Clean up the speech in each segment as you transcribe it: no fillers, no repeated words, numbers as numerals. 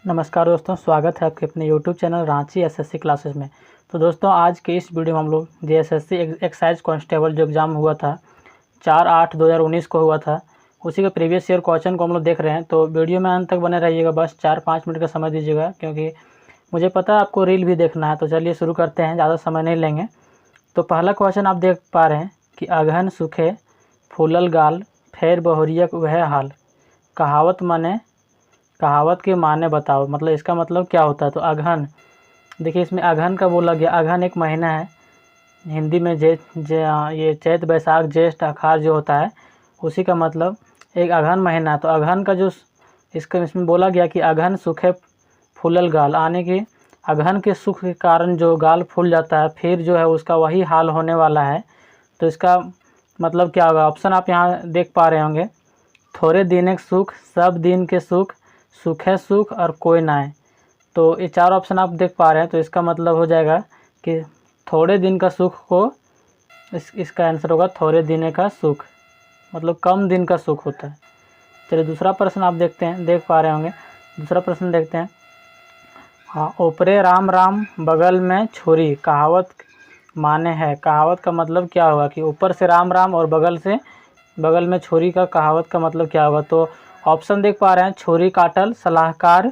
नमस्कार दोस्तों, स्वागत है आपके अपने YouTube channel Ranchi SSC classes में। तो दोस्तों, आज के इस वीडियो में हम लोग जेएसएससी एक्साइज कांस्टेबल जो एग्ज़ाम हुआ था 4/8/2019 को हुआ था, उसी के प्रीवियस ईयर क्वेश्चन को हम लोग देख रहे हैं। तो वीडियो में अंत तक बने रहिएगा, बस 4-5 मिनट का समय दीजिएगा, क्योंकि मुझे पता है आपको रील भी देखना है। तो चलिए शुरू करते हैं, ज़्यादा समय नहीं लेंगे। तो पहला क्वेश्चन आप देख पा रहे हैं कि अघन सुखे फूलल गाल फेर बहुरियक वह हाल। कहावत के माने बताओ, मतलब इसका मतलब क्या होता है। तो अघन, देखिए इसमें अघन का बोला गया। अघन एक महीना है, हिंदी में ये चैत बैसाख ज्येष्ठ आषाढ़ जो होता है, उसी का मतलब एक अघन महीना है। तो अघन का जो इसमें बोला गया कि अघन सूखे फूलल गाल, आने की अघन के सुख के कारण जो गाल फूल जाता है, फिर जो है उसका वही हाल होने वाला है। तो इसका मतलब क्या होगा। ऑप्शन आप यहाँ देख पा रहे होंगे, थोड़े दिन एक सुख, सब दिन के सुख, सुख है सुख और कोई ना है। तो ये चार ऑप्शन आप देख पा रहे हैं। तो इसका मतलब हो जाएगा कि थोड़े दिन का सुख को इसका आंसर होगा थोड़े दिन का सुख, मतलब कम दिन का सुख होता है। चलिए दूसरा प्रश्न आप देख पा रहे होंगे। दूसरा प्रश्न देखते हैं। हाँ, ऊपरे राम राम बगल में छुरी, कहावत माने है। कहावत का मतलब क्या होगा कि ऊपर से राम राम और बगल में छुरी का कहावत का मतलब क्या होगा। तो ऑप्शन देख पा रहे हैं, छुरी काटल, सलाहकार,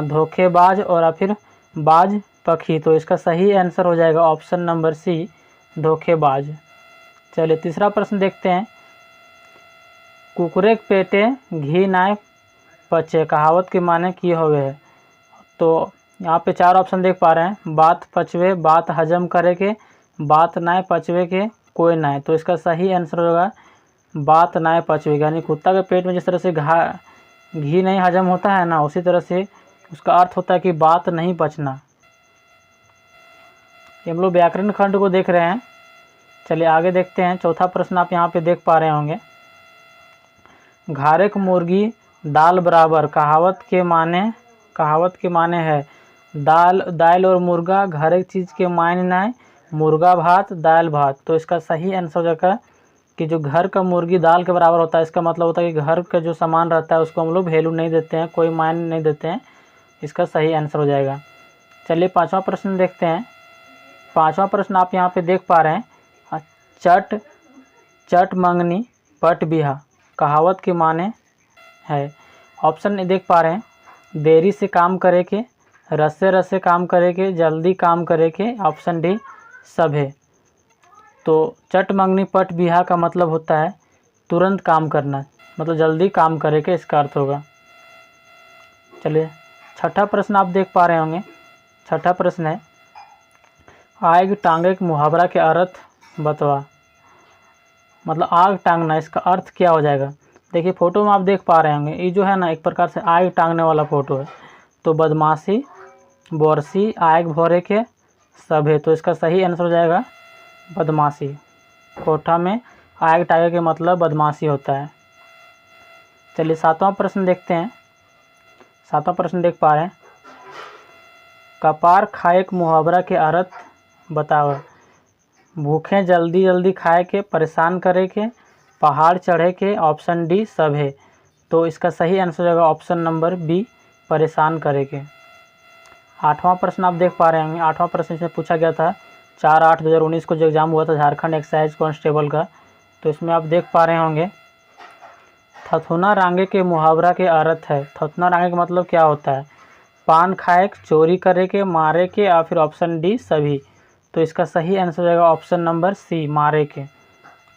धोखेबाज और फिर बाज पखी। तो इसका सही आंसर हो जाएगा ऑप्शन नंबर सी, धोखेबाज। चलिए तीसरा प्रश्न देखते हैं। कुकुरे के पेटे घी नाय पचे, कहावत के माने की होवे है। तो यहाँ पे चार ऑप्शन देख पा रहे हैं, बात पचवे, बात हजम करे के, बात नाय पचवे के, कोई नाय। तो इसका सही आंसर होगा बात नाय पचवे, यानी कुत्ता के पेट में जिस तरह से घी नहीं हजम होता है ना, उसी तरह से उसका अर्थ होता है कि बात नहीं पचना। हम लोग व्याकरण खंड को देख रहे हैं। चलिए आगे देखते हैं। चौथा प्रश्न आप यहाँ पे देख पा रहे होंगे, घारेक मुर्गी दाल बराबर, कहावत के माने है। दाल और मुर्गा घर एक चीज़ के मायने ना, मुर्गा भात दाल भात। तो इसका सही आंसर हो जाएगा कि जो घर का मुर्गी दाल के बराबर होता है, इसका मतलब होता है कि घर का जो सामान रहता है उसको हम लोग वैल्यू नहीं देते हैं, कोई मायने नहीं देते हैं। इसका सही आंसर हो जाएगा। चलिए पांचवा प्रश्न देखते हैं। पांचवा प्रश्न आप यहाँ पे देख पा रहे हैं, चट मंगनी पट बिहा, कहावत के माने है। ऑप्शन देख पा रहे हैं, देरी से काम करे के, रसे काम करे के, जल्दी काम करे के, ऑप्शन डी सब है। तो चट मंगनी पट बिहा का मतलब होता है तुरंत काम करना, मतलब जल्दी काम करे के, इसका अर्थ होगा। चलिए छठा प्रश्न आप देख पा रहे होंगे। छठा प्रश्न है, आग टांगे के मुहावरा के अर्थ बतवा, मतलब आग टांगना, इसका अर्थ क्या हो जाएगा। देखिए फोटो में आप देख पा रहे होंगे, ये जो है ना एक प्रकार से आग टांगने वाला फोटो है। तो बदमाशी, बोरसी, आग भोरे के, सब है। तो इसका सही आंसर हो जाएगा बदमाशी। कोठा में आग टांगे के मतलब बदमाशी होता है। चलिए सातवां प्रश्न देखते हैं। सातवां प्रश्न देख पा रहे हैं, कपार खाए के मुहावरा के अर्थ बताओ। भूखे जल्दी जल्दी खाए के, परेशान करे के, पहाड़ चढ़े के, ऑप्शन डी सब है। तो इसका सही आंसर हो जाएगा ऑप्शन नंबर बी, परेशान करे के। आठवां प्रश्न आप देख पा रहे होंगे। आठवां प्रश्न इसमें पूछा गया था 4/8/2019 को जो एग्ज़ाम हुआ था झारखंड एक्साइज कांस्टेबल का। तो इसमें आप देख पा रहे होंगे, थथुना रांगे के मुहावरा के अर्थ है। थथुना रांगे का मतलब क्या होता है, पान खाए, चोरी करे के, मारे के, या फिर ऑप्शन डी सभी। तो इसका सही आंसर हो जाएगा ऑप्शन नंबर सी, मारे के।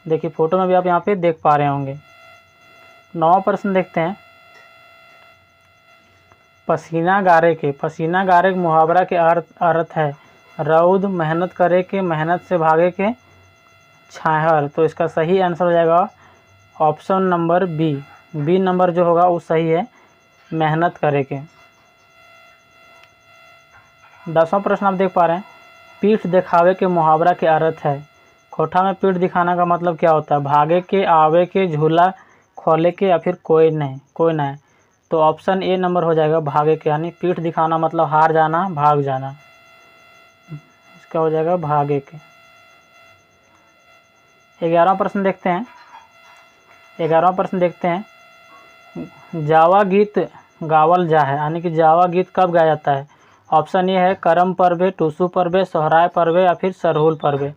देखिए फोटो में भी आप यहाँ पे देख पा रहे होंगे। नौवां प्रश्न देखते हैं, पसीना गारे के मुहावरा के अर्थ है रौद, मेहनत करे के, मेहनत से भागे के, छाहर। तो इसका सही आंसर हो जाएगा ऑप्शन नंबर बी नंबर जो होगा वो सही है, मेहनत करे के। 10वां प्रश्न आप देख पा रहे हैं, पीठ दिखावे के मुहावरा के अर्थ है। कोठा में पीठ दिखाना का मतलब क्या होता है, भागे के, आवे के, झूला खोले के, या फिर कोई नहीं। तो ऑप्शन ए नंबर हो जाएगा भागे के, यानी पीठ दिखाना मतलब हार जाना, भाग जाना। इसका हो जाएगा भागे के। 11वां प्रश्न देखते हैं। 11वां प्रश्न देखते हैं, जावा गीत गावल जा है, यानी कि जावा गीत कब गाया जाता है? ऑप्शन ए है करम पर्वे, टूसू पर्वे, सोहराय पर्वे या फिर सरहुल पर्वे।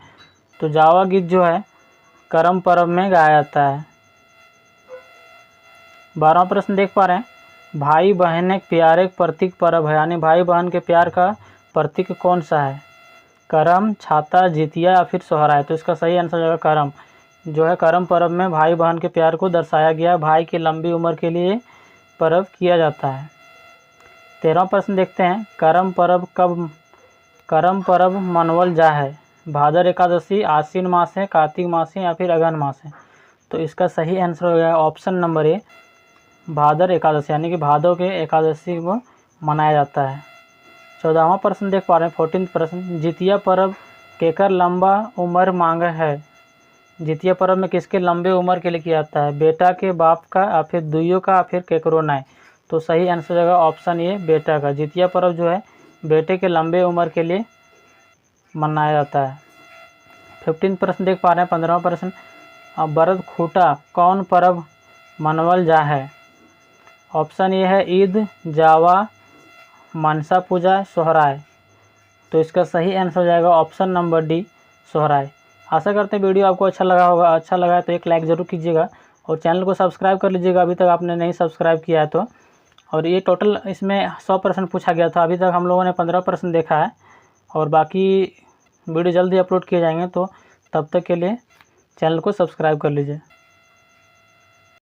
तो जावा गीत जो है करम पर्व में गाया जाता है। 12वां प्रश्न देख पा रहे हैं, भाई बहन एक प्यारे प्रतीक पर्व है, यानी भाई बहन के प्यार का प्रतीक कौन सा है? करम, छाता, जितिया या फिर सोहराय। तो इसका सही आंसर होगा करम। जो है करम पर्व में भाई बहन के प्यार को दर्शाया गया है, भाई की लंबी उम्र के लिए पर्व किया जाता है। 13वां प्रश्न देखते हैं, करम पर्व मनावल जा है? भादर एकादशी, आश्विन मास है, कार्तिक मास है या फिर अगहन मास है। तो इसका सही आंसर हो गया option number A, Bhadar Ekadashi, यानी कि भादों के एकादशी को मनाया जाता है। 14वां प्रश्न देख पा रहे हैं, 14वां प्रश्न, जितिया पर्व केकर लंबा उम्र मांग है? जितिया पर्व में किसके लंबे उम्र के लिए किया जाता है? बेटा के बाप का या फिर दुइयों का या फिर केकरो नाय। तो सही आंसर हो जाएगा ऑप्शन ए, बेटा का। जितिया पर्व जो है बेटे के लंबे उम्र के लिए मनाया जाता है। 15 प्रश्न देख पा रहे हैं, 15वां प्रश्न, बरद खूटा कौन पर्व मनावल जा है? ऑप्शन ए है ईद, जावा, मनसा पूजा, सोहराय। तो इसका सही आंसर हो जाएगा ऑप्शन नंबर डी, सोहराय। आशा करते हैं वीडियो आपको अच्छा लगा होगा। अच्छा लगा है तो एक लाइक ज़रूर कीजिएगा और चैनल को सब्सक्राइब कर लीजिएगा अभी तक आपने नहीं सब्सक्राइब किया है तो। और ये टोटल इसमें 100 प्रश्न पूछा गया था, अभी तक हम लोगों ने 15 प्रश्न देखा है और बाकी वीडियो जल्दी अपलोड किए जाएंगे। तो तब तक के लिए चैनल को सब्सक्राइब कर लीजिए।